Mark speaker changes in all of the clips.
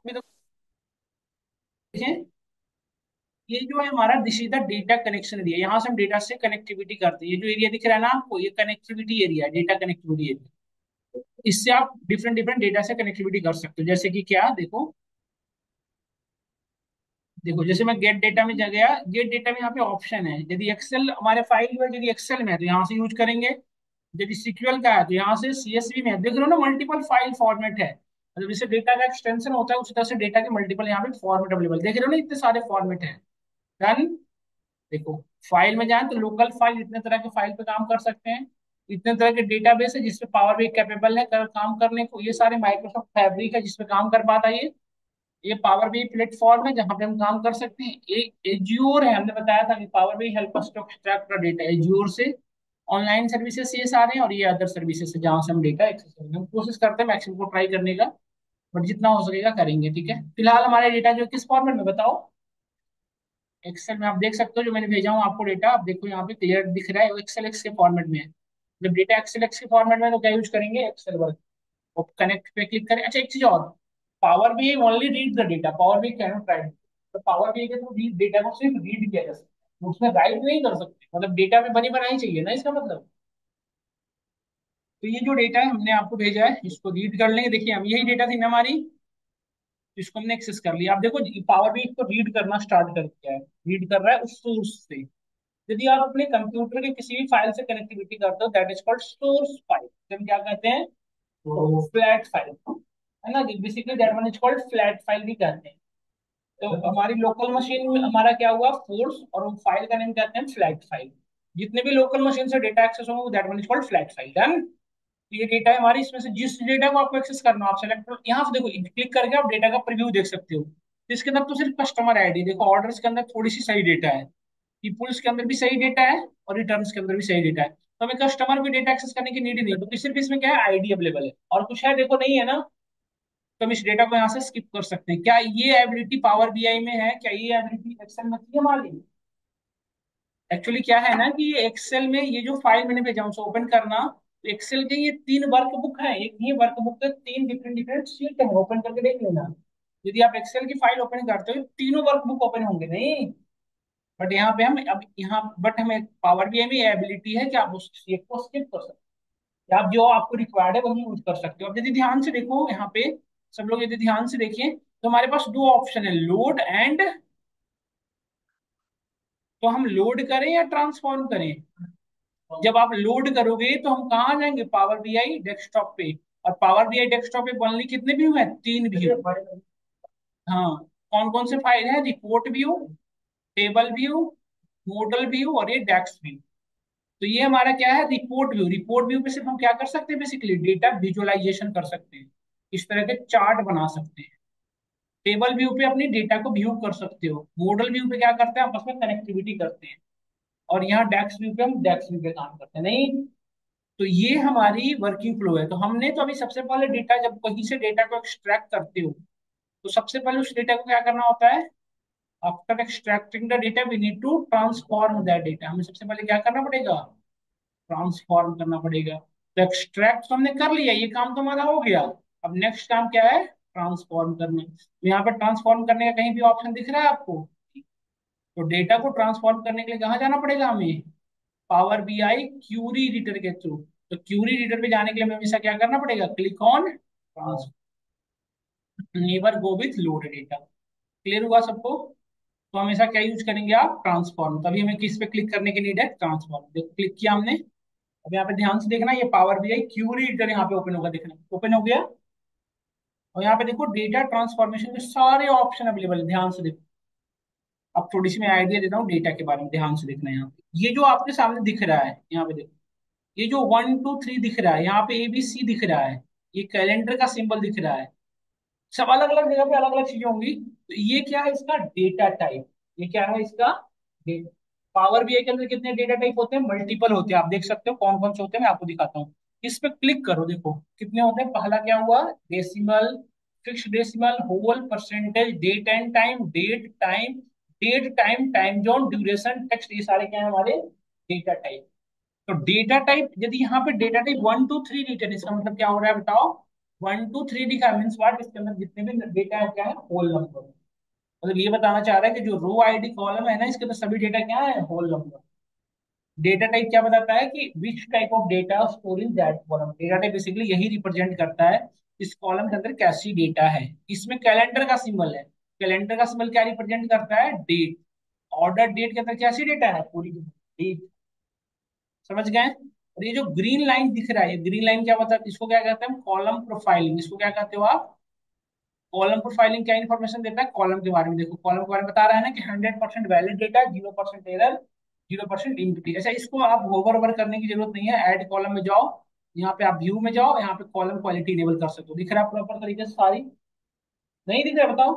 Speaker 1: में तो देखें, ये जो है हमारा this is the data connection area, यहाँ से हम डेटा से कनेक्टिविटी करते हैं। ये जो एरिया दिख रहा है ना आपको, ये कनेक्टिविटी एरिया है, डेटा कनेक्टिविटी एरिया। इससे आप डिफरेंट डिफरेंट डेटा से कनेक्टिविटी कर सकते हो। जैसे कि क्या, देखो देखो जैसे मैं गेट डेटा में जा गया, गेट डेटा में यहाँ पे ऑप्शन है। यदि एक्सेल हमारे फाइल जो है, यदि एक्सेल में है तो यहाँ से यूज करेंगे। यदि सीक्वल का है तो यहाँ से सीएसवी में है। देख रहे हो ना, मल्टीपल फाइल फॉर्मेट है। मतलब जैसे डेटा का एक्सटेंशन होता है, उसी तरह से डेटा के मल्टीपल यहाँ पे फॉर्मेट अवेलेबल, देख रहे हो ना, इतने सारे फॉर्मेट है। डन। देखो, फाइल में जाए तो लोकल फाइल, इतने तरह के फाइल पे काम कर सकते हैं। इतने तरह के डेटाबेस है जिसपे पावर भी कैपेबल है काम करने को। ये सारे माइक्रोसॉफ्ट फैब्रिक है जिसपे काम कर पाता है ये पावर बी प्लेटफॉर्म है जहां पे हम काम कर सकते हैं। एक एज्योर है, हमने बताया था कि power B help us to extract data Azure से। ऑनलाइन सर्विसेज ये सारे हैं, और ये अदर सर्विसेज है जहां से हम डेटा एक्सेस करेंगे। हम कोशिश करते हैं मैक्सिमम को ट्राई करने का, बट जितना हो सकेगा करेंगे। ठीक है, फिलहाल हमारे डेटा जो किस फॉर्मेट में बताओ। एक्सेल में आप देख सकते हो, जो मैंने भेजा हूँ आपको डेटा, आप देखो यहाँ पे क्लियर दिख रहा है, वो एक्सेल एक्स के फॉर्मेट में है। जब डेटा एक्सेल एक्स के फॉर्मेट में है, तो क्या यूज करेंगे, एक्सेल वर्क। और कनेक्ट पे क्लिक करें। अच्छा, एक चीज और, power B only read the data, power B can not write. तो पावर बी के थ्रू रीड डेटा को सिर्फ रीड किया जा सकता है, उसमें राइट नहीं कर सकते। मतलब डेटा में बनी बनाई चाहिए ना, इसका मतलब। तो ये जो डेटा है हमने आपको भेजा है, इसको रीड कर लेंगे। देखिए, हम यही डेटा थी ना हमारी, जिसको हमने एक्सेस कर लिया। आप देखो, पावर बी इसको रीड करना स्टार्ट कर दिया है, रीड कर रहा है उस सोर्स से। यदि आप अपने कंप्यूटर के किसी भी फाइल से कनेक्टिविटी करते हो, that is called source file. हम क्या कहते हैं, फ्लैट फाइल, है ना। Basically that one is called flat file भी कहते हैं। तो हमारी लोकल मशीन में हमारा क्या हुआ, फोर्स, और वो फाइल का नेम कहते हैं फ्लैट फाइल। जितने भी लोकल मशीन से डेटा एक्सेस होंगे, that one is called flat file. Done. ये डेटा है हमारी, इसमें से जिस डेटा को आपको एक्सेस करना हो, आप सेलेक्ट करो। यहाँ से देखो, क्लिक करके आप डेटा का प्रीव्यू देख सकते हो। तो इसके अंदर तो सिर्फ कस्टमर आईडी, देखो ऑर्डर्स के अंदर थोड़ी सी सही डेटा है, पीपुल्स के अंदर भी सही डेटा है, और रिटर्न्स के अंदर भी सही डेटा है। तो हमें कस्टमर भी डेटा एक्सेस करने की नीड ही नहीं है, क्योंकि सिर्फ इसमें क्या है, आईडी अवेलेबल है, और कुछ है देखो नहीं है ना। तो हम इस डेटा को यहाँ से स्किप कर सकते हैं। क्या ये एबिलिटी पावर बीआई में है, क्या ये एबिलिटी एक्सेल में थी हमारी। एक्चुअली क्या है ना, कि ये एक्सेल में ये जो फाइल मैंने भेजा उसे ओपन करना। तो एक्सेल के ये तीन वर्कबुक है, एक ही वर्कबुक के तीन डिफरेंट डिफरेंट शीट है, ओपन करके देख लेना। यदि आप एक्सेल की फाइल ओपन करते हो, तीनों वर्कबुक ओपन होंगे नहीं। बट यहाँ पे हम अब यहाँ बट हमें पावर बीआई में एबिलिटी है कि आप उस शीट को स्किप कर सकते हो, या आप जो आपको रिक्वायर्ड है वही यूज कर सकते हो। अब यदि ध्यान से देखो यहाँ पे, सब लोग यदि ध्यान से देखें, तो हमारे पास दो ऑप्शन है, लोड एंड। तो हम लोड करें या ट्रांसफॉर्म करें। जब आप लोड करोगे तो हम कहाँ जाएंगे, पावर बीआई डेस्कटॉप पे। और पावर बीआई डेस्कटॉप पे ओनली कितने व्यू हैं, तीन व्यू। हाँ, कौन कौन से फाइल है, report view, table view, model view, और ये डेस्क व्यू। तो ये हमारा क्या है, रिपोर्ट व्यू। रिपोर्ट व्यू पे सिर्फ हम क्या कर सकते हैं, बेसिकली डेटा विजुअलाइजेशन कर सकते हैं, इस तरह के चार्ट बना सकते हैं। टेबल व्यू पे अपनी डेटा को व्यू कर सकते हो। मॉडल व्यू पे क्या करते हैं, आपस में कनेक्टिविटी करते हैं। और यहाँ डेस्क व्यू पे हम डेस्क व्यू पे काम करते हैं नहीं। तो ये हमारी वर्किंग फ्लो है। तो हमने तो अभी सबसे पहले डेटा, जब कहीं से डेटा को एक्सट्रैक्ट करते हो, तो सबसे पहले उस डेटा को क्या करना होता है, after extracting the data we need to transform that data. हमें सबसे पहले क्या करना पड़ेगा, ट्रांसफॉर्म करना पड़ेगा। तो एक्सट्रैक्ट तो हमने कर लिया, ये काम तो हमारा हो गया। अब नेक्स्ट काम क्या है, ट्रांसफॉर्म करना। तो यहाँ पर ट्रांसफॉर्म करने का कहीं भी ऑप्शन दिख रहा है आपको। तो डेटा को ट्रांसफॉर्म करने के लिए कहाँ जाना पड़ेगा हमें, पावर बीआई क्यूरी एडिटर के थ्रू। तो क्यूरी एडिटर पे जाने के लिए हमें हमेशा क्या करना पड़ेगा, click on transform, never go with load data. Clear हुआ सबको। तो हमेशा क्या यूज करेंगे आप, ट्रांसफॉर्म। तभी हमें किस पे क्लिक करने की नीड है, ट्रांसफॉर्म। देखो क्लिक किया हमने। अब यहाँ पे ध्यान से देखना, ये पावर बीआई क्यूरी एडिटर यहाँ पे ओपन होगा, देखना ओपन हो गया। और यहाँ पे देखो डेटा ट्रांसफॉर्मेशन के सारे ऑप्शन अवेलेबल है, ध्यान से देखो। अब थोड़ी सी मैं आइडिया देता हूँ डेटा के बारे में, ध्यान से देखना। यहाँ पे ये जो आपके सामने दिख रहा है, यहाँ पे देखो, ये जो 1 2 3 दिख रहा है, यहाँ पे ABC दिख रहा है, ये कैलेंडर का सिंबल दिख रहा है। सब अलग अलग जगह पे अलग अलग चीजें होंगी। तो ये क्या है, इसका डेटा टाइप। ये क्या है इसका डेटा। पावर बीआई के अंदर कितने डेटा टाइप होते हैं, मल्टीपल होते हैं। आप देख सकते हो कौन कौन से होते हैं, मैं आपको दिखाता हूँ। इस पे क्लिक करो, देखो कितने होते हैं। पहला क्या हुआ, decimal, fix decimal, whole, percentage, date and time, date time, time zone, duration, text, ये सारे क्या है हमारे डेटा टाइप। तो डेटा टाइप, यदि यहाँ पे डेटा टाइप 1 2 3 रिटर्न, इसका मतलब क्या हो रहा है बताओ, 1 to 3 दिखा मीन्स व्हाट, इसके अंदर जितने भी डेटा है क्या है, होल नंबर। मतलब ये बताना चाह रहा है कि जो रो आईडी कॉलम है ना, इसके अंदर सभी डेटा क्या है, होल नंबर। डेटा टाइप क्या बताता है कि which type of data store in that column. Data type basically यही रिप्रेजेंट करता है इस कॉलम के अंदर कैसी डेटा है। इसमें कैलेंडर का सिंबल है। कैलेंडर का सिंबल क्या रिप्रेजेंट करता है, डेट। ऑर्डर डेट के अंदर कैसी डेटा है, पूरी डेट। समझ गए। और ये जो ग्रीन लाइन दिख रहा है, ये ग्रीन लाइन क्या बता, इसको क्या कहते हैं, कॉलम प्रोफाइलिंग। इसको क्या कहते हो आप, कॉलम प्रोफाइलिंग। क्या इन्फॉर्मेशन देता है कॉलम के बारे में, देखो कॉलम के बारे में बता रहा है ना कि 100% वैलिड डेटा, 0% एरर, 0% इम्प्टी। अच्छा, इसको आप होवर ओवर करने की जरूरत नहीं है। ऐड कॉलम में जाओ, यहाँ पे आप व्यू में जाओ, यहाँ पे कॉलम क्वालिटी इनेबल कर सकते हो। दिख रहा है प्रॉपर तरीके से सारी, नहीं दिख रहा बताओ।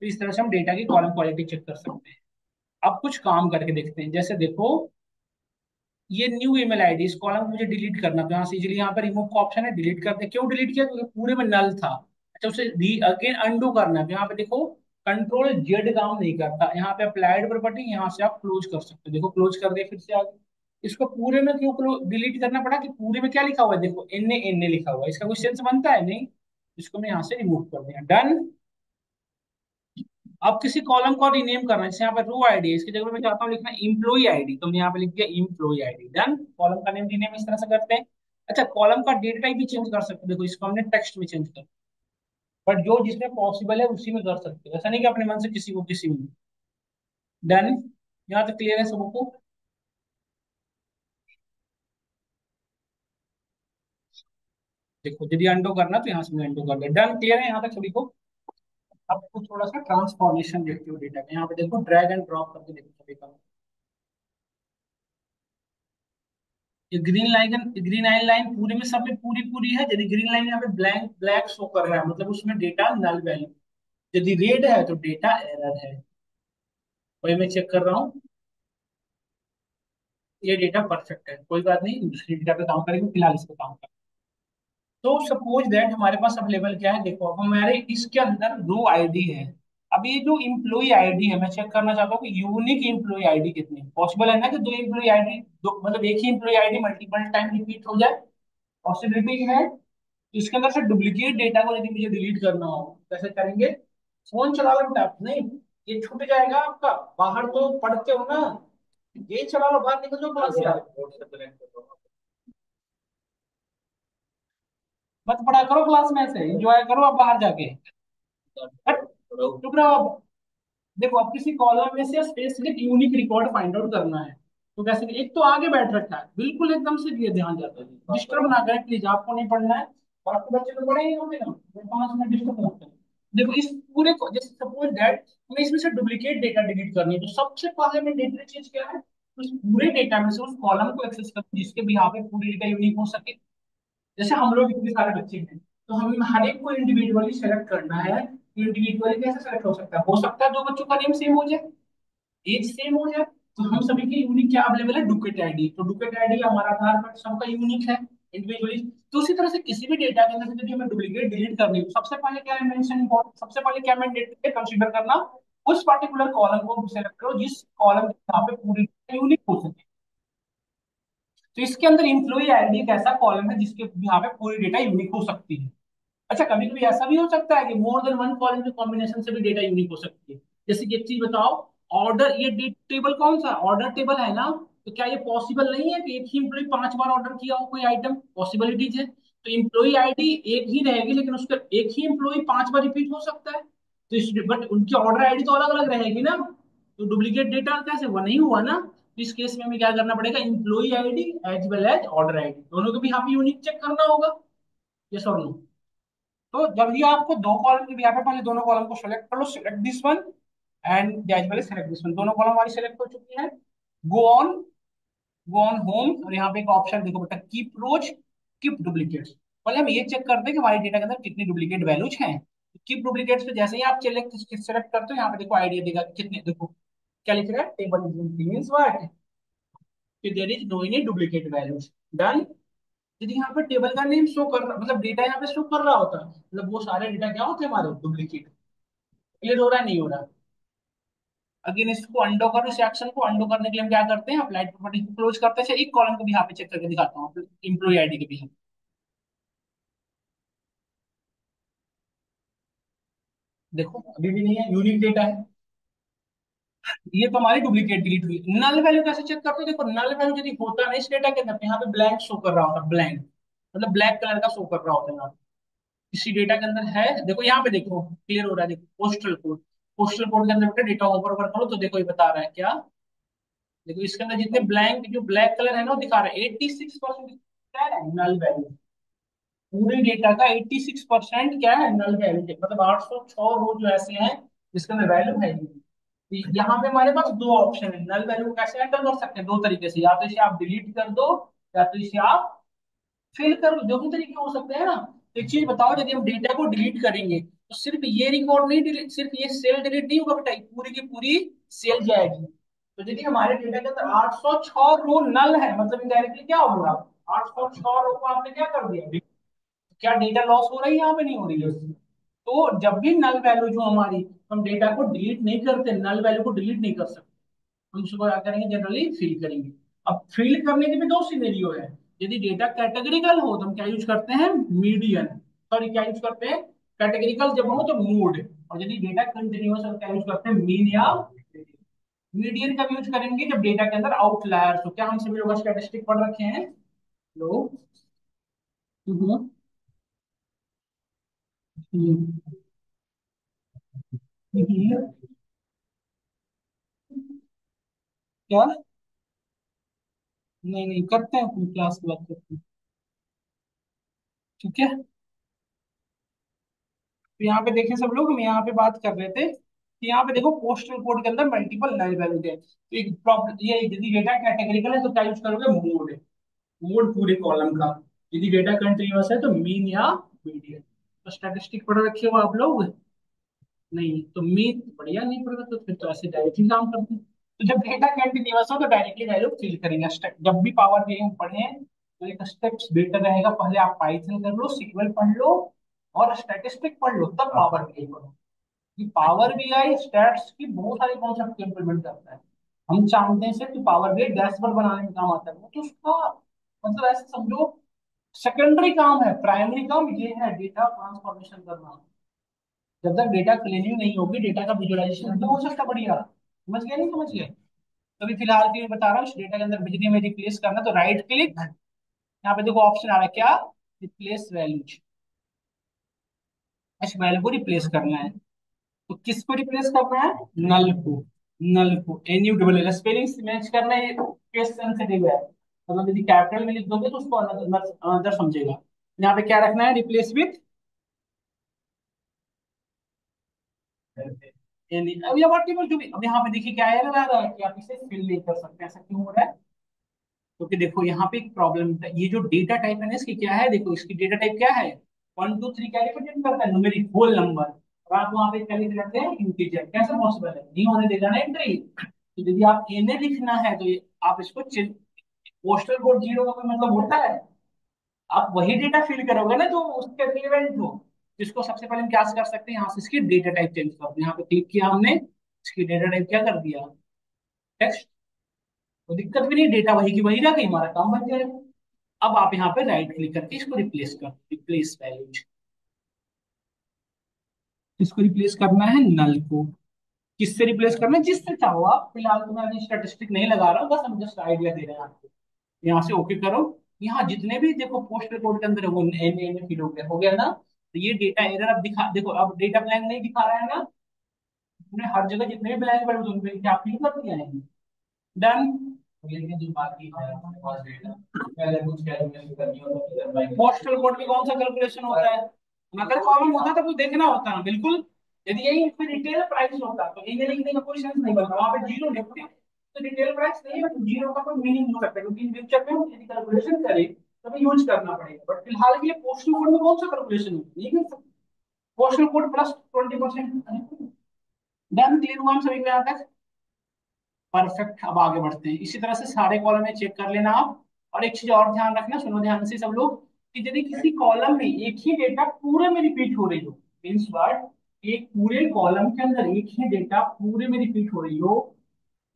Speaker 1: तो इस तरह से हम डेटा की कॉलम क्वालिटी चेक कर सकते हैं। अब कुछ काम करके देखते हैं, जैसे देखो ये न्यू ईमेल आईडी, इस कॉलम को मुझे डिलीट करना, तो यहाँ से इजीली यहाँ पे रिमूव का ऑप्शन है, डिलीट कर दे। क्यों डिलीट किया, क्योंकि पूरे में नल था। अच्छा, उसे अगेन अंडू करना है, तो यहाँ पे देखो कंट्रोल जेड काम नहीं करता। यहाँ पे अप्लाइड प्रॉपर्टी, यहाँ से आप क्लोज कर सकते हो। देखो क्लोज कर दिया, फिर से आगे। इसको पूरे में क्यों डिलीट करना पड़ा, कि पूरे में क्या लिखा हुआ है, देखो एन एन लिखा हुआ है, इसका कोई सेंस बनता है नहीं। इसको मैं यहाँ से रिमूव कर दिया, डन। अब किसी कॉलम को रीनेम करना है, जैसे यहाँ पर रो आईडी है, इसकी जगह मैं चाहता हूँ लिखना इम्प्लॉई आईडी, तो मैं यहाँ पे लिख दिया इम्प्लॉई आईडी, डन। कॉलम का नेम रीनेम इस तरह से करते हैं। अच्छा, कॉलम का डेटा टाइप भी चेंज कर सकते हो, देखो इसको हमने टेक्स्ट में चेंज कर, बट जो जिसमें पॉसिबल है उसी में कर सकते हो, ऐसा नहीं कि अपने मन से किसी को किसी में। डन, यहाँ तक क्लियर है सबको। देखो यदि अंडो करना तो यहाँ से मैं अंडो कर दिया, डन, क्लियर है यहाँ तक सभी को। अब कुछ थोड़ा सा ट्रांसफॉर्मेशन देखते हो डेटा में, यहाँ पे देखो ड्रैग एंड ड्रॉप करके देखो सभी का। ये ग्रीन लाइन लाइन पूरे में सब में पूरी पूरी है। यदि ग्रीन लाइन यहाँ पे ब्लैंक ब्लैक शो कर रहा है, मतलब उसमें डेटा नल वैल्यू। यदि रेड है तो डेटा एरर है। वही मैं चेक कर रहा हूँ, ये डेटा परफेक्ट है, कोई बात नहीं, दूसरी डेटा पे काम करेंगे, फिलहाल इस पे काम करें। तो सपोज दैट हमारे पास अवेलेबल क्या है, देखो अब हमारे इसके अंदर रो आईडी है। अब ये जो इम्प्लॉई आईडी है, मैं चेक करना चाहता हूँ कि यूनिक इम्प्लॉई आईडी कितनी पॉसिबल है ना, कि दो इम्प्लॉई आईडी, दो मतलब एक ही employee ID multiple time repeat हो जाए, पॉसिबिलिटी है। तो इसके अंदर से डुप्लीकेट डेटा को यदि मुझे डिलीट करना हो, कैसे करेंगे, फोन चला लो टैप नहीं, ये छूट जाएगा आपका। बाहर तो पढ़ते हो ना, ये चला लो, बाहर निकल जाओ क्लास से। मत पढ़ा करो क्लास में, से एंजॉय करो अब बाहर जाके। हट, चुप रहो अब। देखो अब किसी कॉलम में से specific unique record find out करना है, तो कैसे, एक तो आगे बैठ रखा है बिल्कुल एकदम से, ये ध्यान जाता है, डिस्टर्ब ना करें प्लीज, आपको नहीं पढ़ना है, बाकी बच्चे तो पढ़े ही होंगे ना, 5 मिनट डिस्टर्ब मत करें। देखो इस पूरे को, जैसे सपोज दैट हमें इसमें से डुप्लीकेट डेटा डिलीट करनी है, तो सबसे पहले मैं डेटा चीज क्या है, उस पूरे डेटा में से उस कॉलम को एक्सेस कर, जिसके भी यहाँ पे पूरी डेटा यूनिक हो सके। जैसे हम लोग इतने सारे बच्चे हैं, तो हमें हर एक को इंडिविजुअली सेलेक्ट करना है। इंडिविजुअली कैसे सेलेक्ट हो सकता है दो बच्चों का नेम सेम हो जाए, एज सेम हो जाए, तो हम सभी की यूनिक क्या अवेलेबल है, डुकेट आईडी। तो डुकेट आईडी हमारा आधार कार्ड सबका यूनिक है इंडिविजुअली। तो उसी तरह से किसी भी डेटा के अंदर से यदि हमें डुप्लीकेट डिलीट करनी है, तो सबसे पहले क्या है मेंशन इम्पोर्टेंट, सबसे पहले क्या मैंडेटरी कंसीडर करना, उस पर्टिकुलर कॉलम को सेलेक्ट करो जिस कॉलम के यहाँ पे पूरी यूनिक हो सके। तो इसके अंदर इम्प्लॉई आईडी एक ऐसा कॉलम है जिसके यहाँ पे पूरी डेटा यूनिक हो सकती है। अच्छा, कभी कभी ऐसा भी हो सकता है कि मोर देन वन कॉलम के कॉम्बिनेशन से भी डेटा यूनिक हो सकती है। जैसे कि एक चीज बताओ, ऑर्डर, ये टेबल कौन सा ऑर्डर टेबल है ना, तो क्या ये पॉसिबल नहीं है कि एक ही इम्प्लॉय 5 बार ऑर्डर किया हो कोई आइटम, पॉसिबिलिटीज है। तो इम्प्लॉय आईडी एक ही रहेगी, लेकिन उसका एक ही इम्प्लॉय 5 बार रिपीट हो सकता है, तो इस बट उनकी ऑर्डर आईडी तो अलग अलग रहेगी ना, तो डुप्लीकेट डेटा कैसे हुआ, नहीं हुआ ना। तो इस केस में हमें क्या करना पड़ेगा, employ ID as well as order ID दोनों को भी यहाँ पे यूनिक चेक करना होगा। यस और नो। तो जब भी आपको दो कॉलम के यहाँ पे पहले दोनों कॉलम को सेलेक्ट कर लो, select this one and as well select this one, दोनों कॉलम हमारी सेलेक्ट हो चुकी है। Go on, go on home, और यहाँ पे एक ऑप्शन देखो बेटा, कीप रोज, कीप डुप्लीकेट्स। पहले हम ये चेक करते हैं कि हमारे डेटा के अंदर कितनी डुप्लीकेट वैल्यूज हैं। कीप डुप्लीकेट्स पे जैसे ही आप सेलेक्ट करते हो, यहाँ पे देखो आइडिया देगा कि कितने, देखो क्या लिख रहा है, टेबल मींस व्हाट, कि there is no any duplicate values, done. यदि यहाँ पे टेबल का नेम शो कर रहा, मतलब डेटा यहाँ पे शो कर रहा होता, मतलब वो सारे डेटा क्या होते हैं हमारे डुप्लीकेट। क्लियर हो रहा है, नहीं हो रहा। अगेन इसको अंडो करो, इस एक्शन को अंडो करने के लिए हम क्या करते हैं, अप्लाइड प्रॉपर्टी को क्लोज करते हैं। एक कॉलम को भी यहाँ पे चेक करके दिखाता हूँ, इम्प्लॉय आईडी के भी। देखो अभी भी नहीं है, यूनिक डेटा है। ये तो हमारी डुप्लीकेट डिलीट हुई। नल वैल्यू कैसे चेक करते हो? देखो नल वैल्यू यदि होता नहीं इस डेटा के अंदर, तो यहाँ पे ब्लैंक शो कर रहा होता, ब्लैंक मतलब ब्लैक कलर का शो कर रहा होता है यहाँ पे। किसी डेटा के अंदर है, देखो यहाँ पे देखो क्लियर हो रहा है, देखो पोस्टल कोड। पोस्टल कोड के अंदर बेटा डेटा ऊपर ऊपर करो तो देखो ये बता रहा है क्या। देखो इसके अंदर जितने ब्लैंक जो ब्लैक कलर है ना वो दिखा रहा है 86% क्या है, नल वैल्यू। पूरे डेटा का 86% क्या है, नल वैल्यू। मतलब 806 रो जो ऐसे हैं जिसके अंदर वैल्यू है ही नहीं। तो यहाँ पे हमारे पास दो ऑप्शन है, नल वैल्यू को कैसे एंटर कर सकते हैं, दो तरीके से, या तो इसे आप डिलीट कर दो या तो इसे आप फिल कर लो, जो भी तरीके हो सकते हैं ना। तो एक चीज बताओ, यदि हम डेटा को डिलीट करेंगे तो सिर्फ ये रिकॉर्ड नहीं डिलीट, सिर्फ ये सेल डिलीट नहीं होगा बेटा, ये पूरी की पूरी सेल जाएगी। तो यदि हमारे डेटा के अंदर 806 रो नल है, मतलब इनडायरेक्टली क्या होगा, 806 रो को आपने क्या कर दिया, क्या डेटा लॉस हो रही है, यहाँ पे नहीं हो रही है। तो जब भी नल वैल्यू जो हमारी, हम डेटा को डिलीट नहीं करते, नल वैल्यू को डिलीट नहीं कर सकते, हम उसको क्या करेंगे, जनरली फिल करेंगे। अब फिल करने के भी दो सिनेरियो है। यदि डेटा कैटेगरिकल हो तो हम क्या यूज करते हैं, मीडियन। सॉरी क्या यूज करते हैं, कैटेगरिकल जब हो तो मोड। और यदि डेटा कंटिन्यूअस हो तो क्या यूज करते हैं, मीन या मीडियन का यूज करेंगे जब डेटा के अंदर आउटलायर्स हो। क्या हम सभी लोग स्टैटिस्टिक पढ़ रखे हैं लोग? हम्म। हम्म। हम्म। क्या? नहीं नहीं, करते हैं अपनी क्लास की बात करते हैं। ठीक है, तो यहाँ पे देखें सब लोग, हम यहाँ पे बात कर रहे थे कि यहाँ पे देखो पोस्टल कोड के अंदर मल्टीपल नल वैल्यू है। तो एक प्रॉब्लम ये, यदि डेटा कैटेगरिकल है तो क्या यूज करोगे, मोड। मोड पूरे कॉलम का। यदि डेटा कंटिन्यूअस है तो मीन या मीडियन। तो स्टैटिस्टिक पढ़ रखे हो आप लोग? नहीं तो मीन बढ़िया, नहीं पढ़ रहे तो फिर तो ऐसे डायरेक्टली काम करते हैं। तो जब डेटा कंटिन्यूअस हो तो डायरेक्टली वैल्यू फिल करेंगे। जब भी पावर बीआई हम पढ़े तो एक स्टेप्स बेटर रहेगा, पहले आप पाइथन कर लो, सीक्वल पढ़ लो और स्टैटिस्टिक पढ़ लो, तब पावर बीआई पढ़ो। कि पावर बीआई स्टैट्स की बहुत सारे कॉन्सेप्ट इंप्लीमेंट करता है। हम जानते हैं सिर्फ कि पावर बीआई डैशबोर्ड बनाने में काम आता है, वो तो उसका मतलब ऐसे समझो सेकेंडरी काम है, प्राइमरी काम ये है डेटा ट्रांसफॉर्मेशन करना। जब तक डेटा क्लीनिंग नहीं होगी, डेटा का विजुअलाइजेशन तो हो सकता बढ़िया। समझ गए, नहीं समझ गए? तो अभी फिलहाल के लिए बता रहा हूँ, इस डेटा के अंदर बिजली में रिप्लेस करना तो राइट क्लिक, यहाँ पे देखो ऑप्शन आ रहा है क्या, रिप्लेस वैल्यूज। इस वैल्यू को रिप्लेस करना है। तो किसको रिप्लेस करना है, नल को। नल को NU स्पेलिंग मैच करना है, केस सेंसिटिव है। मतलब यदि कैपिटल में लिख दोगे तो उसको अनदर समझेगा। यहाँ पे क्या रखना है, रिप्लेस विथ एनी। अब ये वर्ड टेबल जो भी, अब यहाँ पे देखिए क्या एरर आ रहा है कि आप इसे फिल नहीं कर सकते, ऐसा क्यों हो रहा है? क्योंकि देखो यहाँ पे एक प्रॉब्लम है, ये जो डेटा टाइप है ना इसकी क्या है, देखो इसकी डेटा टाइप क्या है, 1 2 3 क्या रिप्रेजेंट करता है, न्यूमेरिक होल नंबर। और आप वहां पे क्या लिख लेते हैं, इंटीजर। कैसे पॉसिबल है, नहीं होने देगा ना एंट्री। तो यदि आप एनए लिखना है तो आप इसको पोस्टल कोड 0 का कोई मतलब होता है? आप वही डेटा फिल करोगे ना जो उसके रिलेवेंट हो। जिसको सबसे पहले हम क्या कर सकते हैं, यहाँ से इसकी डेटा टाइप चेंज कर दो, यहाँ पे क्लिक किया हमने, इसकी डेटा टाइप क्या कर दिया, टेक्स्ट। तो दिक्कत भी नहीं, डेटा वही की वही रह गई, हमारा काम बन जाएगा। अब आप यहाँ पे राइट क्लिक करके इसको रिप्लेस कर, रिप्लेस वैल्यूज। इसको रिप्लेस करना है नल को। किससे रिप्लेस करना है, जिससे चाहो आप। फिलहाल तो मैं अभी स्टैटिस्टिक नहीं लगा रहा हूँ, बस हम जस्ट आइडिया दे रहे हैं आपको। यहाँ से ओके करो। यहाँ जितने भी देखो पोस्टल कोड के अंदर है वो एन एन फिल हो गया ना। तो ये डेटा एरर अब दिखा, देखो अब डेटा ब्लैंक नहीं दिखा रहा है ना। हमने हर जगह जितने भी ब्लैंक पड़े उन पे क्या फिल कर दिया है, डन। लेकिन जो बाकी है हमारे पास डेटा, अगर कुछ कैलकुलेशन करनी हो तो पोस्टल कोड में कौन सा कैलकुलेशन होता है, अगर कॉमन होता तो कुछ देखना होता ना, बिल्कुल। यदि यही इसमें रिटेल प्राइस होता तो ये लिखने का कोई सेंस नहीं बनता, वहां पे जीरो लिखते। तो रिटेल प्राइस नहीं है तो जीरो का कोई मीनिंग हो सकता है, क्योंकि इन फ्यूचर में हम यदि कैलकुलेशन करें तभी यूज करना पड़ेगा। बट फिलहाल के लिए पोस्टल कोड में कौन सा कैलकुलेशन होता है, नहीं कर सकते। Postal code plus 20%। Done, clear हुआ हम सभी को यहाँ तक? परफेक्ट, अब आगे बढ़ते हैं। इसी तरह से सारे कॉलम में चेक कर लेना आप। और एक चीज और ध्यान रखना, सुनो ध्यान से सब लोग, कि यदि किसी कॉलम में एक ही डेटा पूरे में रिपीट हो रही हो, मीन्स वर्ड, एक पूरे कॉलम के अंदर एक ही डेटा पूरे में रिपीट हो रही हो,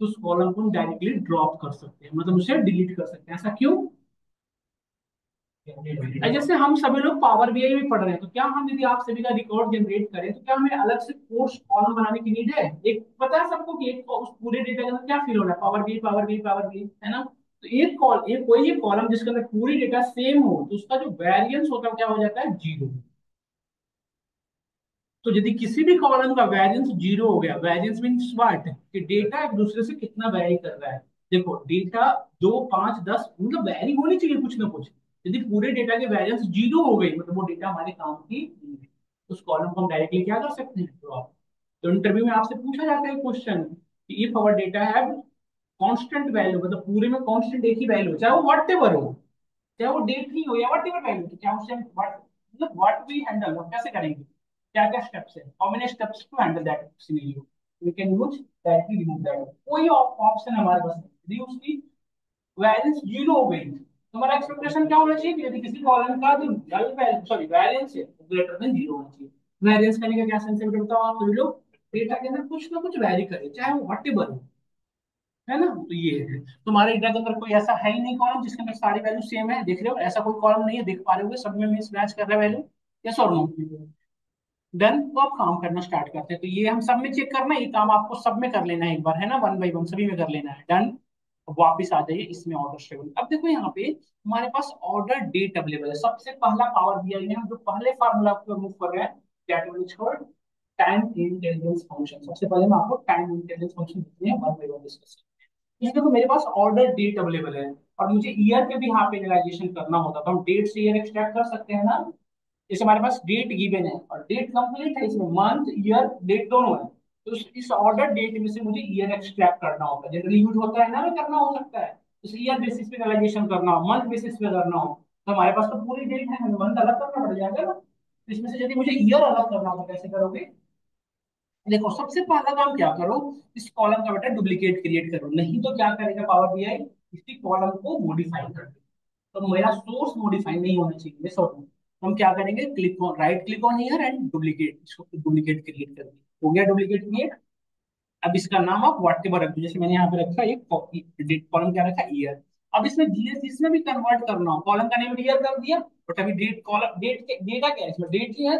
Speaker 1: तो उस कॉलम को हम डायरेक्टली ड्रॉप कर सकते हैं, मतलब उसे डिलीट कर सकते हैं। ऐसा क्यों? जैसे हम सभी लोग पावर बीआई में पढ़ रहे हैं, तो क्या हम यदि आप सभी का रिकॉर्ड जनरेट करें तो क्या हमें अलग से कोर्स कॉलम बनाने की नीड है? एक पता है सबको कि एक उस पूरे डेटा के अंदर क्या फिल होना है, power B power B power B, है ना? तो एक कॉल एक कोई एक कॉलम जिसके अंदर पूरी डेटा सेम हो तो उसका जो वेरिएंस होता है क्या हो जाता है, जीरो। तो यदि किसी भी कॉलम का वेरिएंस जीरो हो गया, वेरिएंस मीन्स व्हाट, कि डेटा एक दूसरे से कितना वेरी कर रहा है। देखो डेटा 2 5 10 मतलब वेरी होनी चाहिए कुछ ना कुछ। यदि पूरे डेटा के वेरिएंस जीरो हो गई मतलब वो डेटा हमारे काम की नहीं है। उस कॉलम को हम डायरेक्टली क्या कर सकते हैं, तो इंटरव्यू में आपसे पूछा जाता है क्वेश्चन कि if our data have constant value, मतलब पूरे में कांस्टेंट एक ही वैल्यू चाहे वो व्हाट एवर हो, चाहे वो डेट ही हो या व्हाट एवर वैल्यू, तो क्या उससे व्हाट मतलब व्हाट वी हैंडल, हम कैसे करेंगे, क्या क्या स्टेप्स है, how many steps to handle that scenario, we can use directly remove that. कोई ऑप्शन हमारे पास नहीं, यदि उसकी वैलेंस जीरो हो गई तो हमारा एक्सपेक्टेशन क्या होना चाहिए कि यदि किसी कॉलम का जो नल वैल्यू सॉरी वैलेंस है ग्रेटर देन जीरो होना चाहिए। वैलेंस करने का क्या सेंस है बेटा बताओ आप सभी लोग, डेटा के अंदर कुछ ना कुछ वैरी करे चाहे वो व्हाट एवर हो, है ना? तो ये है तुम्हारे डेटा के अंदर कोई ऐसा है ही नहीं कॉलम जिसके अंदर सारी वैल्यू सेम है, देख रहे हो ऐसा कोई कॉलम नहीं है, देख पा रहे हो सब में मिस मैच कर रहा है वैल्यू, यस और नो? डन। तो आप काम करना स्टार्ट करते हैं, तो ये हम सब में चेक करना है, ये काम आपको सब में कर लेना है एक बार, है ना, वन बाई वन सभी में कर लेना है। डन। वापिस आ जाइए इसमें ऑर्डर टेबल। अब देखो यहाँ पे हमारे पास ऑर्डर डेट अवेलेबल है, सबसे पहला पावर बीआई में हम जो पहले फार्मूला को मूव कर रहे हैं that is called time intelligence function. सबसे पहले मैं आपको टाइम इंटेलिजेंस फंक्शन देखते हैं, वन बाई वन डिस्कस। ये देखो मेरे पास ऑर्डर डेट अवेलेबल है और मुझे ईयर पे भी यहाँ पे एनालाइजेशन करना होता तो हम डेट से ईयर एक्सट्रैक्ट कर सकते हैं ना। जैसे हमारे पास डेट गिवन है और डेट कंप्लीट है, इसमें मंथ ईयर डेट दोनों है, तो इस ऑर्डर डेट में से मुझे ईयर एक्सट्रैक्ट करना होता है, जनरली यूज होता है ना, में करना हो सकता है इस ईयर बेसिस पे एनालाइजेशन करना हो, मंथ बेसिस पे करना हो, तो हमारे पास तो पूरी डेट है, हमें मंथ अलग करना पड़ जाएगा ना। तो इसमें से यदि मुझे ईयर अलग करना हो तो कैसे करोगे? देखो सबसे पहला काम क्या करो, इस कॉलम का बेटा डुप्लीकेट क्रिएट करो, नहीं तो क्या करेगा पावर बीआई, इसी कॉलम को मॉडिफाई कर देगा। तो मेरा सोर्स मॉडिफाई नहीं होना चाहिए, मैं सोच हम क्या करेंगे, click on right click on here and duplicate, इसको डुप्लीकेट क्रिएट कर दिया, हो गया डुप्लीकेट क्रिएट। अब इसका नाम आप व्हाट एवर रख दो, जैसे मैंने यहाँ पे रखा एक डेट कॉलम क्या रखा, ईयर। अब इसमें जीएस इसमें भी कन्वर्ट करना हो, कॉलम का नेम ईयर कर दिया, बट अभी डेट कॉलम डेट डेटा क्या है, इसमें डेट ही है,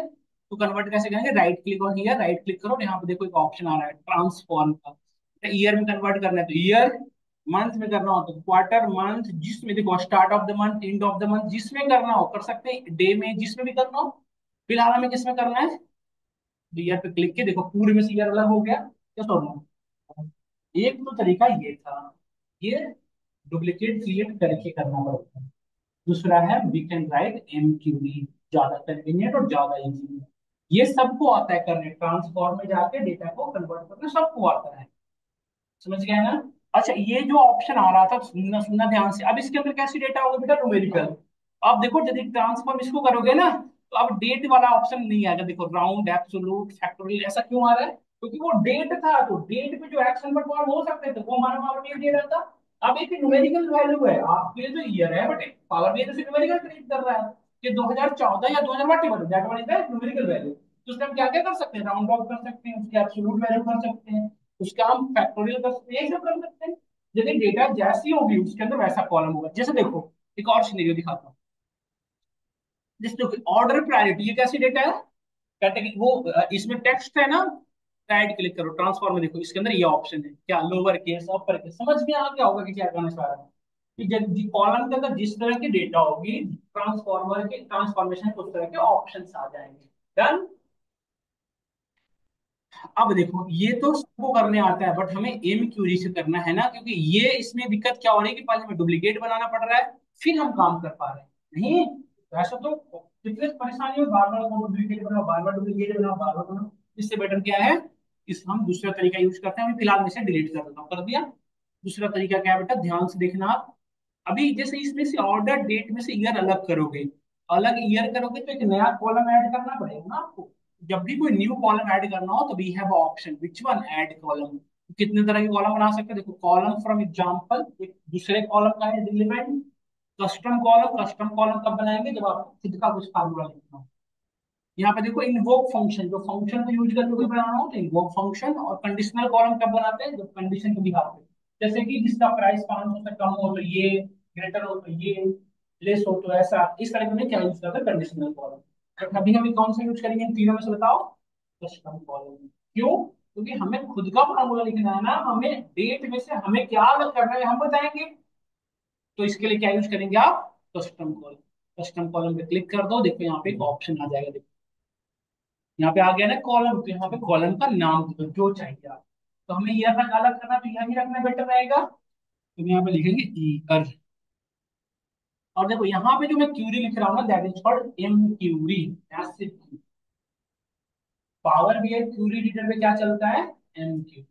Speaker 1: तो कन्वर्ट कैसे करेंगे, right click on year, right click करो, यहाँ पे देखो एक ऑप्शन आ रहा है ट्रांसफॉर्म का, ईयर में कन्वर्ट करना है तो ईयर, मंथ में करना हो तो क्वार्टर मंथ, जिसमें देखो start of the month end of the month, जिसमें करना हो कर सकते हैं, डे में जिसमें भी करना हो, फिलहाल हमें किसमें करना है, ईयर पे क्लिक के देखो पूरे में से ईयर अलग हो गया, क्या सोचना। एक तो तरीका ये था, ये डुप्लीकेट क्रिएट करके करना पड़ता है। दूसरा है वी कैन राइट एमक्यूबी, ज्यादा कन्वीनियंट और ज्यादा इजी। ये सबको आता है करने, ट्रांसफॉर्म में जाके डेटा को कन्वर्ट करना सबको आता है, समझ गए ना? अच्छा ये जो ऑप्शन आ रहा था, सुनना सुनना ध्यान से, अब इसके अंदर कैसी डेटा होगा बेटा, न्यूमेरिकल। अब देखो यदि ट्रांसफॉर्म इसको करोगे ना तो अब डेट वाला ऑप्शन नहीं आएगा, देखो राउंड एब्सोलूट फैक्टोरियल ऐसा क्यों आ रहा है, क्योंकि वो डेट था तो डेट पे जो एक्शन परफॉर्म हो सकते थे वो हमारा पावर बीआई दे रहा था। अब एक न्यूमेरिकल वैल्यू है आपके जो ईयर है, बट पावर बीआई तो न्यूमेरिकल ट्रीट कर रहा है कि 2014 या 2000 what ever that one is the numerical value, तो उसमें हम क्या क्या कर सकते हैं, राउंड ऑफ कर सकते हैं, उसकी एब्सोलूट वैल्यू कर सकते हैं, उसका हम फैक्टोरियल कर सकते हैं, यही सब कर सकते हैं। यदि डेटा जैसी होगी उसके अंदर वैसा कॉलम होगा। जैसे देखो एक और सिनेरियो दिखाता हूँ, जैसे देखो ऑर्डर प्रायोरिटी, ये कैसी डेटा है, कैटेगरी वो इसमें टेक्स्ट है ना, राइट क्लिक करो ट्रांसफॉर्म में, देखो इसके अंदर ये ऑप्शन है क्या, लोअर केस अपर केस, समझ में आ गया होगा कि क्या करना चाह रहा है, कि जब कॉलम के अंदर जिस तरह की डेटा होगी ट्रांसफॉर्मर के ट्रांसफॉर्मेशन उस तरह के ऑप्शन आ जाएंगे। डन। अब देखो ये तो सबको करने आता है बट हमें एम क्यूरी से करना है ना, क्योंकि ये इसमें दिक्कत क्या हो रही है कि पहले हमें डुप्लीकेट बनाना पड़ रहा है फिर हम काम कर पा रहे हैं, नहीं वैसे तो कितने परेशानी हो, बार बार डुप्लीकेट बनाओ, बार बार डुप्लीकेट बनाओ, बार बार बनाओ, इससे बेटर क्या है, इस हम दूसरा तरीका यूज करते हैं, अभी फिलहाल मैं इसे डिलीट कर देता हूँ, कर दिया। दूसरा तरीका क्या है बेटा, ध्यान से देखना आप, अभी जैसे इसमें से ऑर्डर डेट में से ईयर अलग करोगे, अलग ईयर करोगे तो एक नया कॉलम ऐड करना पड़ेगा ना आपको, जब भी कोई न्यू कॉलम ऐड करना हो तो we have option which one add column, कितने तरह के कॉलम बना सकते हैं, देखो कॉलम फ्रॉम एग्जांपल, एक दूसरे कॉलम का है रिलेवेंट, कस्टम कॉलम कब बनाएंगे जब आप खुद का कुछ फार्मूला लिखना हो, यहाँ पे देखो इन्वोक फंक्शन, जो फंक्शन को यूज करके कोई बनाना हो तो इन्वोक फंक्शन, और कंडीशनल कॉलम कब बनाते हैं, जब कंडीशन को दिखाते हैं, जैसे कि जिसका प्राइस 500 से कम हो तो ये, ग्रेटर हो तो ये, लेस हो तो ऐसा, इस तरह में क्या यूज करते हैं, कंडीशनल कॉलम। तो कभी कभी कौन सा यूज करेंगे इन तीनों में से बताओ, कस्टम कॉलम। क्यों? क्योंकि हमें खुद का फॉर्मूला लिखना है ना, हमें डेट में से हमें क्या अलग करना है हम बताएंगे। तो इसके लिए क्या यूज करेंगे आप, कस्टम कॉलम। कस्टम कॉलम पे क्लिक कर दो, देखो यहाँ पे एक ऑप्शन आ जाएगा, देखो यहाँ पे आ गया ना कॉलम, तो यहाँ पे कॉलम का नाम दो जो चाहिए आप। तो हमें ये तक अलग करना, तो यहाँ भी रखना बेटर रहेगा। तो हम यहाँ पे लिखेंगे ई अर। और देखो यहाँ पे जो मैं क्यूरी लिख रहा हूँ ना, that is called M query. Power BI query editor में क्या चलता है, एम क्यूरी,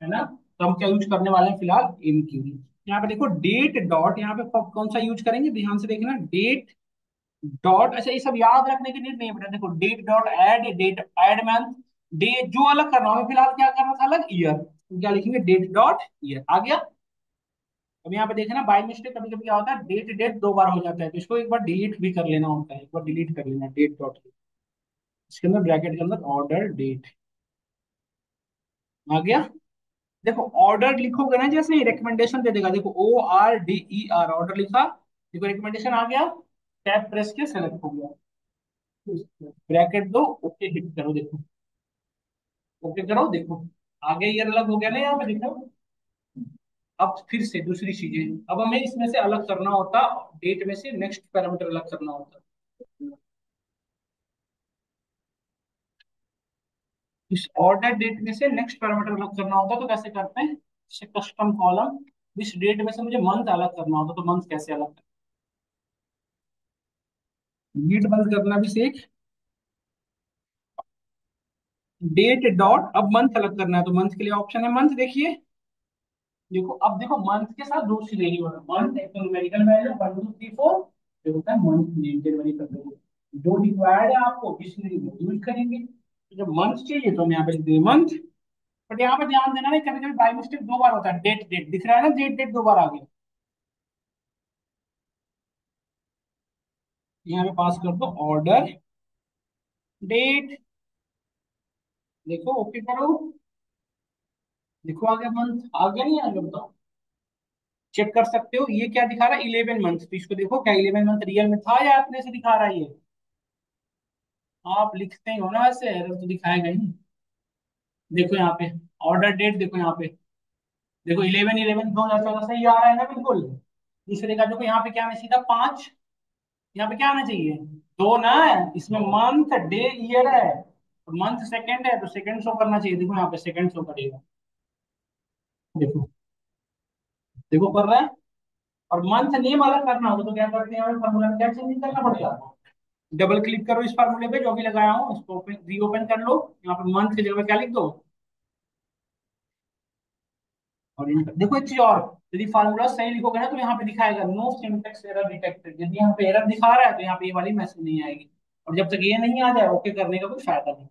Speaker 1: है ना। तो हम क्या यूज करने वाले हैं फिलहाल, एम क्यूरी। यहाँ पे देखो डेट डॉट, यहाँ पे कौन सा यूज करेंगे, ध्यान से देखना, डेट डॉट। अच्छा ये सब याद रखने की नीड नहीं है बेटा, देखो date dot add, date add month, day जो अलग करना है फिलहाल क्या करना था अलग, ईयर, तो क्या लिखेंगे डेट डॉट ईयर आ गया। अब यहाँ पे देखना बाय मिस्टेक कभी कभी क्या होता है, डेट डेट दो बार हो जाता है, तो इसको एक बार डिलीट भी कर लेना होता है, एक बार डिलीट कर लेना डेट डॉट, इसके अंदर ब्रैकेट के अंदर ऑर्डर डेट आ गया। देखो ऑर्डर लिखोगे ना, जैसे रिकमेंडेशन दे देगा, देखो ORDER ऑर्डर लिखा, देखो रिकमेंडेशन आ गया, टैब प्रेस के सेलेक्ट हो गया, ब्रैकेट दो, ओके हिट करो, देखो ओके करो, देखो आगे ये अलग हो गया ना यहाँ पे देखो। अब फिर से दूसरी चीजें, अब हमें इसमें से अलग करना होता, डेट में से नेक्स्ट पैरामीटर अलग करना होता। इस ऑर्डर डेट में से नेक्स्ट पैरामीटर अलग करना होता, तो कैसे करते हैं, कस्टम कॉलम, इस डेट में से मुझे मंथ अलग करना होता, तो मंथ कैसे अलग, लीड बंद करना भी सीख। डेट डॉट, अब मंथ अलग करना है, तो मंथ के लिए ऑप्शन है मंथ, देखिए देखो, अब देखो मंथ के साथ दो चीज वेरिएबल है, मंथ एक तो न्यूमेरिकल वैल्यू 1 2 3 4, जो होता है मंथ नेम, जनवरी फरवरी, जो रिक्वायर्ड है आपको डिक्शनरी में यूज करेंगे। तो जब मंथ चाहिए तो हम यहाँ पे लिख देंगे मंथ। बट यहाँ पे ध्यान देना नहीं, कभी कभी बाई मिस्टेक दो बार होता है, डेट डेट दिख रहा है ना, डेट डेट दो बार आ गया, यहाँ पे पास कर दो ऑर्डर डेट, देखो ओके करो, देखो आ गया मंथ, आ गया नहीं आ गया बताओ, चेक कर सकते हो, ये क्या दिखा रहा है 11 मंथ, तो इसको देखो क्या 11 मंथ रियल में था या अपने से दिखा रहा है ये, आप लिखते ही हो ना ऐसे, एरर तो दिखाएगा ही। देखो यहाँ पे ऑर्डर डेट, देखो यहाँ पे, देखो 11/11/2014 सही आ रहा है ना बिल्कुल। दूसरे का देखो यहाँ पे क्या आना चाहिए था, 5, यहाँ पे क्या आना चाहिए, दो ना है, इसमें मंथ डे ईयर है, तो मंथ सेकंड है तो सेकंड शो करना चाहिए, देखो यहाँ पे सेकंड शो करेगा, देखो देखो कर रहा है। और मंथ नेम अलग करना होगा तो क्या करते हैं, हमें फॉर्मूला में क्या चेंज करना पड़ेगा, डबल क्लिक करो इस फार्मूले पे जो भी लगाया हूँ, इसको ओपन रीओपन कर लो, यहाँ पे मंथ की जगह पे क्या लिख दो, और enter। देखो एक चीज और, यदि फार्मूला सही लिखोगे ना तो यहाँ पे दिखाएगा नो सिंटेक्स एरर डिटेक्टेड, यदि यहाँ पे एरर दिखा रहा है तो यहाँ पे ये वाली मैसेज नहीं आएगी, और जब तक ये नहीं आ जाए ओके करने का कोई फायदा नहीं।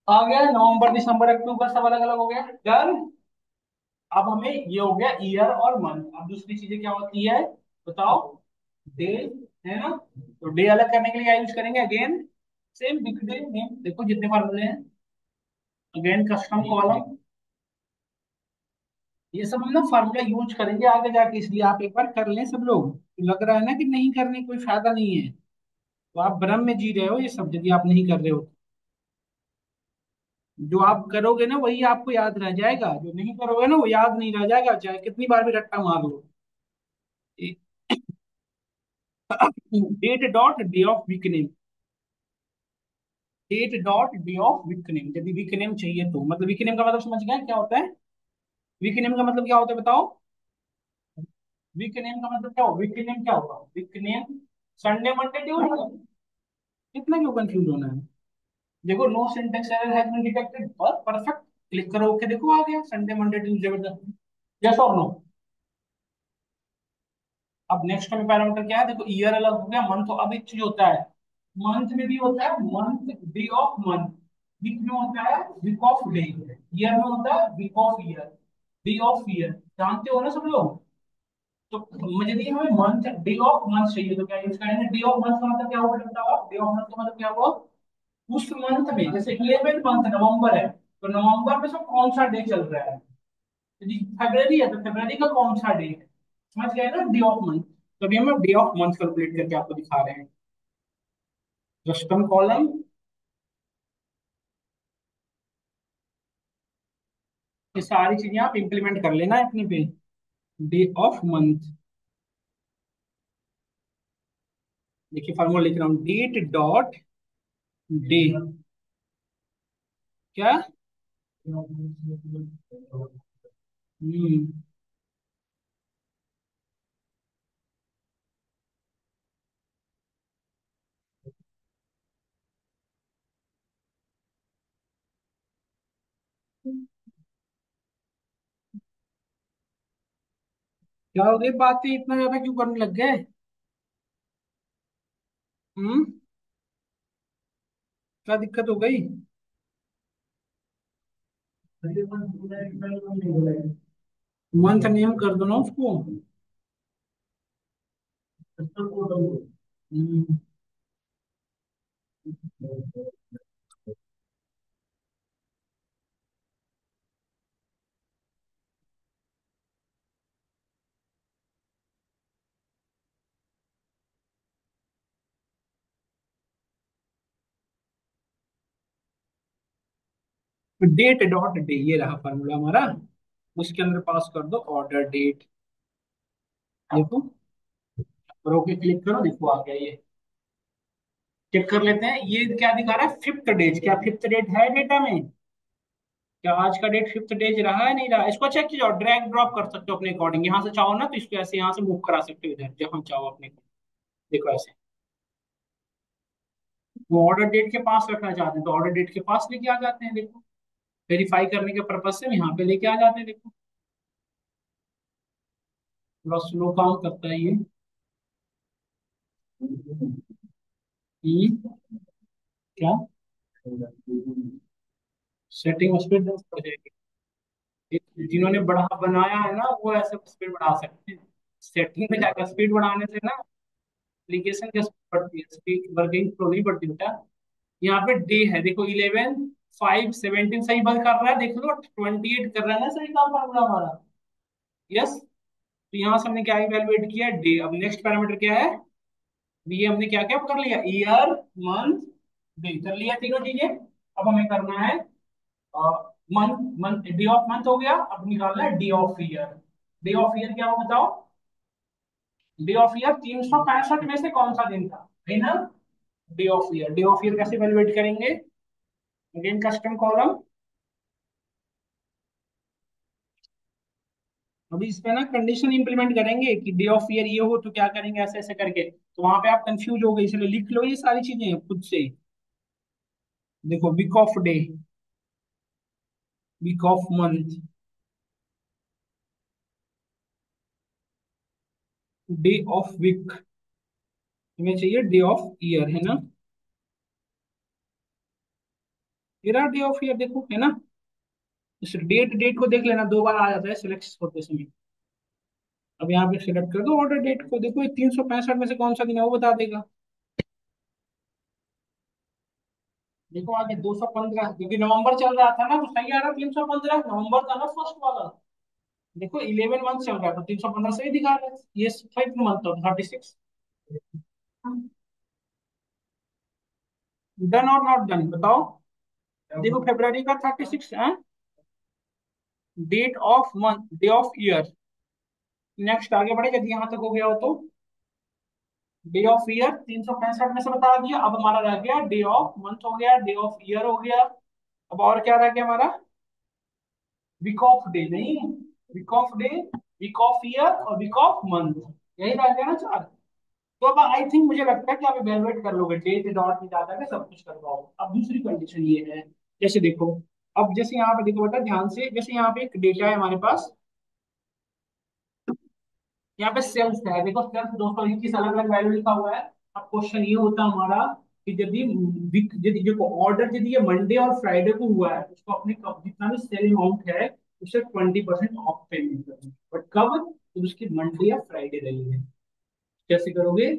Speaker 1: आ गया नवंबर दिसंबर अक्टूबर सब अलग अलग हो गया, डन। अब हमें ये हो गया ईयर और मंथ, अब दूसरी चीजें क्या होती है बताओ, डे, है ना, तो डे अलग करने के लिए क्या यूज करेंगे, again same big day name, देखो जितने फार्मूले हैं, अगेन कस्टम कॉलम, ये सब हम ना फार्मूला यूज करेंगे आगे जाके, इसलिए आप एक बार कर लें सब लोग, लग रहा है ना कि नहीं करने कोई फायदा नहीं है, तो आप भ्रम में जी रहे हो ये सब, यदि आप नहीं कर रहे हो, जो आप करोगे ना वही आपको याद रह जाएगा, जो नहीं करोगे ना वो याद नहीं रह जाएगा, चाहे कितनी बार भी रट्टा मार लो। Date dot day of week name, date dot day of week name, यदि वीक नेम चाहिए तो, मतलब वीक नेम का मतलब समझ गए क्या होता है, वीक नेम का मतलब क्या होता है बताओ, वीक नेम का मतलब क्या हो, वीक नेम क्या होगा, week name Sunday Monday Tuesday, इतना क्यों कंफ्यूज होना है। देखो no syntax error has been detected, और परफेक्ट, क्लिक करो ओके, देखो आ गया Sunday Monday Tuesday Wednesday, yes और नो। अब नेक्स्ट में पैरामीटर क्या है, देखो ईयर अलग हो गया, मंथ, तो अब एक चीज होता है, मंथ में भी होता है month day of month, week में होता है वीक ऑफ डे, ईयर में होता है week of year, day of year, जानते हो ना सब लोग। तो मुझे नहीं, हमें मंथ डे ऑफ मंथ चाहिए, तो क्या यूज करेंगे, डे ऑफ मंथ का मतलब क्या होगा बताओ, डे ऑफ मंथ का मतलब क्या हुआ, उस मंथ में, जैसे 11 मंथ नवंबर है, तो नवंबर में सब कौन सा डे चल रहा है, यदि फरवरी है तो फरवरी का कौन सा डे है, समझ गए ना, डे ऑफ मंथ। तो अभी हम डे ऑफ मंथ कैलकुलेट करके आपको दिखा रहे हैं। कस्टम कॉलम, ये सारी चीजें आप इंप्लीमेंट कर लेना है अपने पे। डे ऑफ मंथ, देखिए फॉर्मूला लिख रहा हूँ, डेट डॉट डे, क्या? हम्म, क्या हो गई बातें इतना ज्यादा क्यों करने लग गए? हम्म, क्या दिक्कत हो गई? मंथ नेम कर दो ना उसको। हम्म, डेट डॉट डे, ये रहा फॉर्मूला हमारा। उसके अंदर पास कर दो ऑर्डर डेट। देखो, और ओके क्लिक करो, देखो आ गया ये। चेक कर लेते हैं ये क्या दिखा रहा है, फिफ्थ डेज। क्या फिफ्थ डेट है डेटा में? क्या आज का डेट फिफ्थ डेज रहा है, नहीं रहा? इसको चेक कीजिए और ड्रैग ड्रॉप कर सकते हो अपने अकॉर्डिंग। यहाँ से चाहो ना तो इसको ऐसे यहाँ से मूव करा सकते हो इधर जहां चाहो अपने को। देखो ऐसे, वो ऑर्डर डेट के पास रखना चाहते हैं तो ऑर्डर डेट के पास लेके आ जाते हैं। देखो, वेरीफाई करने के पर्पज से हम यहाँ पे लेके आ जाते हैं। देखो, थोड़ा स्लो काम करता है ये। क्या? सेटिंग स्पीड पड़ जाएगी। जिन्होंने बढ़ा बनाया है ना वो ऐसे स्पीड बढ़ा सकते हैं। सेटिंग में जाकर स्पीड बढ़ाने से ना एप्लीकेशन की स्पीड बढ़ती है, स्पीड वर्किंग फ्लो नहीं बढ़ती बेटा। यहाँ पे डे है, देखो 11/5/17 सही बंद कर रहा है, देख लो 28 कर रहा है ना सही काम फॉर्मूला हमारा। यस, तो यहाँ से हमने क्या इवेलुएट किया, डे। अब नेक्स्ट पैरामीटर क्या है? ये हमने क्या क्या कर लिया, ईयर, मंथ, डे कर लिया तीनों चीजें। अब हमें करना है month, month day of month हो गया, अब निकालना है day of year. Day of year क्या हो बताओ? डे ऑफ ईयर 365 में से कौन सा दिन था, है ना? Day of year, day of year कैसे इवेलुएट करेंगे? Again custom column. अभी इस पे ना कंडीशन इंप्लीमेंट करेंगे कि डे ऑफ ईयर ये हो तो क्या करेंगे, ऐसे ऐसे करके। तो वहां पे आप कंफ्यूज हो गए, इसलिए लिख लो ये सारी चीजें खुद से ही। देखो, week of day, week of month, day of week, हमें चाहिए डे ऑफ ईयर, है ना? ये रहा डे ऑफ ईयर, देखो है ना? इस डेट, डेट को देख लेना, दो बार आ जाता है सिलेक्ट होते समय। अब यहाँ पे सिलेक्ट कर दो ऑर्डर डेट को, देखो ये 365 में से कौन सा दिन है वो बता देगा। देखो आगे 215, क्योंकि नवंबर चल रहा था ना तो सही आ रहा, 315 नवंबर था ना फर्स्ट वाला। देखो 11 मंथ चल रहा है तो 315 सही दिखा रहा है। ये फाइव मंथ तो 36। डन और नॉट डन बताओ? देखो फरवरी का 36 है, date of month, day of year. Next आगे बढ़े यदि यहाँ तक हो गया हो तो। डे ऑफ ईयर 365 में से बता दिया, अब हमारा रह गया डे ऑफ मंथ हो गया, डे ऑफ ईयर हो गया। अब और क्या रह गया हमारा? वीक ऑफ डे नहीं, week of day, week of year और वीक ऑफ मंथ, यही रह गया ना चार। तो अब आई थिंक मुझे लगता है कि आप इवेलुएट कर लोगे, डेट डॉट में जाकर के सब कुछ कर पाओगे। अब दूसरी कंडीशन ये है, जैसे देखो, अब जैसे यहाँ पे देखो बेटा ध्यान से, जैसे यहाँ पे एक डेटा है हमारे पास, यहाँ पे सेल्स है, देखो सेल्स 221 अलग अलग वैल्यू लिखा हुआ है। अब क्वेश्चन ये होता हमारा कि यदि यदि देखो ऑर्डर यदि ये मंडे और फ्राइडे को हुआ है तो उसको अपने जितना भी सेल अमाउंट है उसे 20% ऑफ पेमेंट करना, बट कब? तो उसकी मंडे या फ्राइडे रही है। कैसे करोगे?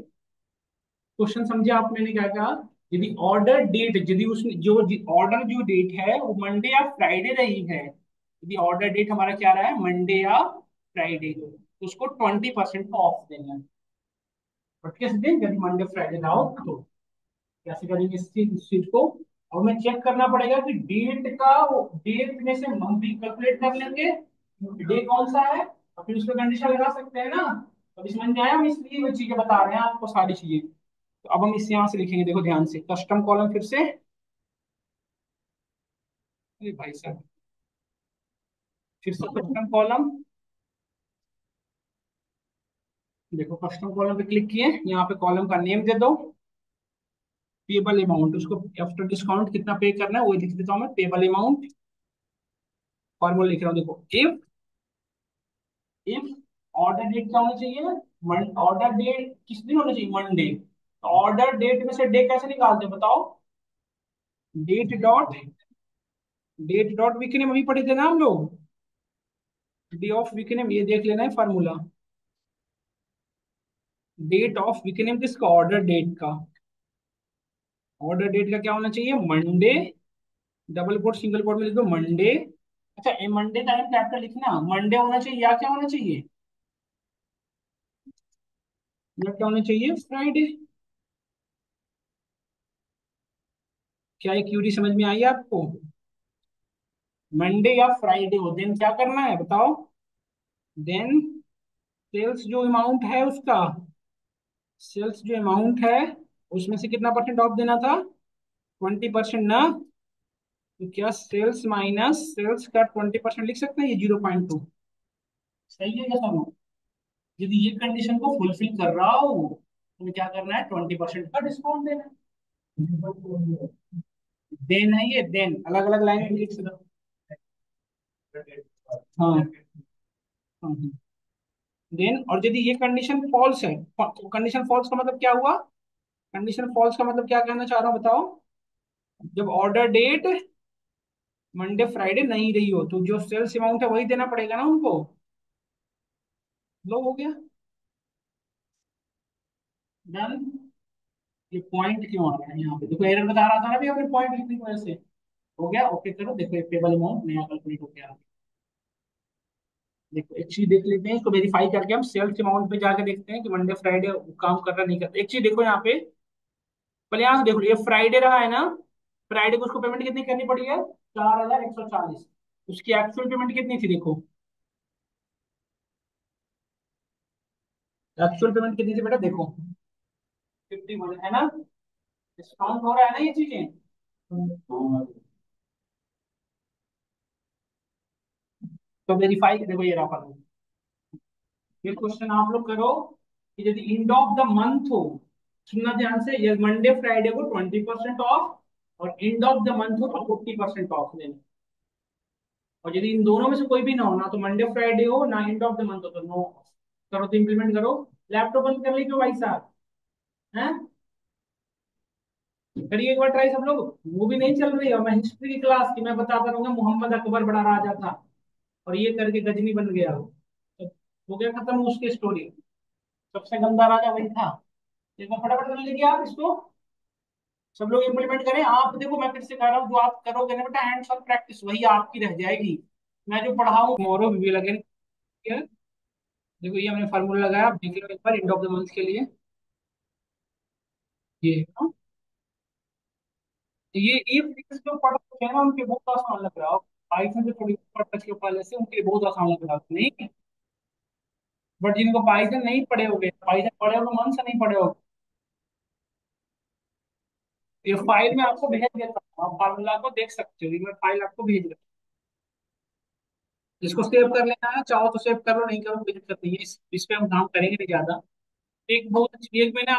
Speaker 1: क्वेश्चन समझे आप मैंने क्या कहा? यदि ऑर्डर डेट, यदि उसने जो ऑर्डर जो डेट है वो मंडे या फ्राइडे रही है, यदि ऑर्डर डेट हमारा क्या रहा है, मंडे या फ्राइडे, तो उसको 20% ऑफ देना है। बट किस दिन, यदि मंडे फ्राइडे ना हो तो। कैसे करेंगे इस चीज को? अब हमें चेक करना पड़ेगा कि डेट का, डेट में से हम भी कैलकुलेट कर लेंगे डे कौन सा है, और फिर उस पर कंडीशन लगा सकते हैं ना। अब समझ में आया? हम इसलिए वो चीजें बता रहे हैं आपको, सारी चीजें। तो अब हम इस यहाँ से लिखेंगे, देखो ध्यान से, कस्टम कॉलम फिर से। अरे भाई साहब, फिर से कस्टम कॉलम। देखो कस्टम कॉलम पे क्लिक किए, यहाँ पे कॉलम का नेम दे दो, पेबल अमाउंट, उसको आफ्टर डिस्काउंट कितना पे करना है वो लिख देता हूँ मैं, पेबल अमाउंट। फॉर्मूला लिख रहा हूँ, देखो इफ ऑर्डर डेट क्या होना चाहिए, ऑर्डर डेट किस दिन होना चाहिए, मंडे। ऑर्डर डेट में से डे कैसे निकालते हैं बताओ? Date dot, date dot week name, अभी पढ़े थे ना हम लोग, डे ऑफ वीक नेम, ये देख लेना है formula. Date of week name किसका, ऑर्डर डेट का। ऑर्डर डेट का क्या होना चाहिए, Monday, double quote single quote में लिख दो मंडे। अच्छा, ये मंडे का एम कैपिटल लिखना, मंडे होना चाहिए या क्या होना चाहिए, या क्या होना चाहिए, फ्राइडे। क्या ये क्यूरी समझ में आई आपको? मंडे या फ्राइडे हो, देन क्या करना है बताओ? देन सेल्स जो अमाउंट है उसका, सेल्स जो अमाउंट है उसमें से कितना परसेंट ऑफ देना था, 20% ना। तो क्या सेल्स माइनस सेल्स का 20% लिख सकते हैं, ये 0.2। सही है क्या सब? यदि ये कंडीशन को फुलफिल कर रहा हो तो क्या करना है, 20% का डिस्काउंट देना है। देन है ये, देन अलग अलग लाइन में लिख सकते हो। हाँ हाँ। देन, और यदि ये कंडीशन फॉल्स है, कंडीशन फॉल्स का मतलब क्या हुआ, कंडीशन फॉल्स का मतलब क्या कहना चाह रहा हूँ बताओ? जब ऑर्डर डेट मंडे फ्राइडे नहीं रही हो तो जो सेल्स अमाउंट है वही देना पड़ेगा ना उनको। लो हो गया, डन। ये पॉइंट क्यों आ रहा है यहाँ पे, देखो एरर बता रहा था ना भी अपने पॉइंट लिखने की वजह से। हो गया, ओके करो, देखो ये टेबल अमाउंट नया कैलकुलेट हो गया। देखो एक चीज देख लेते हैं, इसको वेरीफाई करके हम सेल्स अमाउंट पे जाकर देखते हैं कि मंडे फ्राइडे काम कर रहा नहीं करता। एक चीज देखो यहाँ पे, पहले यहाँ से देखो, ये फ्राइडे रहा है ना, फ्राइडे को उसको पेमेंट कितनी करनी पड़ी है, 4140। उसकी एक्चुअल पेमेंट कितनी थी देखो, एक्चुअल पेमेंट कितनी थी बेटा देखो, 51 है ना। डिस्काउंट हो रहा है ना ये चीजें। तो वेरीफाई देखो, ये रहा फॉर्मूला। फिर क्वेश्चन आप लोग करो कि यदि एंड ऑफ द मंथ हो, सुनना ध्यान से, ये मंडे फ्राइडे को 20% ऑफ, और एंड ऑफ द मंथ हो तो 40% ऑफ लेना। और यदि इन दोनों में से कोई भी ना हो, ना तो मंडे फ्राइडे हो ना एंड ऑफ द मंथ हो, तो नो। करो तो इम्प्लीमेंट करो। लैपटॉप बंद कर ली क्यों भाई साहब, हैं? करिए एक बार ट्राई सब लोग। वो भी नहीं चल रही है, और मैं हिस्ट्री की क्लास की मैं बताता रहूंगा मोहम्मद अकबर बड़ा राजा था और ये करके गजनी बन गया। तो हो गया खत्म उसकी स्टोरी, सबसे गंदा राजा वही था। एक बार फटाफट कर लीजिए आप इसको, सब लोग इम्प्लीमेंट करें। आप देखो, मैं फिर से कह रहा हूँ, जो आप करोगे ना बेटा हैंड्स ऑन प्रैक्टिस, वही आपकी रह जाएगी। मैं जो पढ़ाऊँ मोरो भी लगे। देखो ये हमने फार्मूला लगाया, आप देख लो एक बार एंड ऑफ द मंथ के लिए। ये हाँ? ये फिजिक्स जो पढ़ रखे हैं ना उनके बहुत आसान लग रहा है। पाइथन जो थोड़ी पढ़ रखे हो पहले से, उनके लिए बहुत आसान लग रहा है नहीं। बट जिनको पाइथन नहीं पढ़े होगे, पाइथन पढ़े हो मन से नहीं पढ़े हो, ये फाइल में आपको भेज देता हूँ, आप फार्मूला को देख सकते हो, ये मैं फाइल आपको भेज देता हूँ। जिसको सेव कर लेना है चाहो तो सेव कर लो, नहीं करो कोई दिक्कत नहीं है, इस पे हम काम करेंगे नहीं ज्यादा। एक बहुत अच्छी, एक मैंने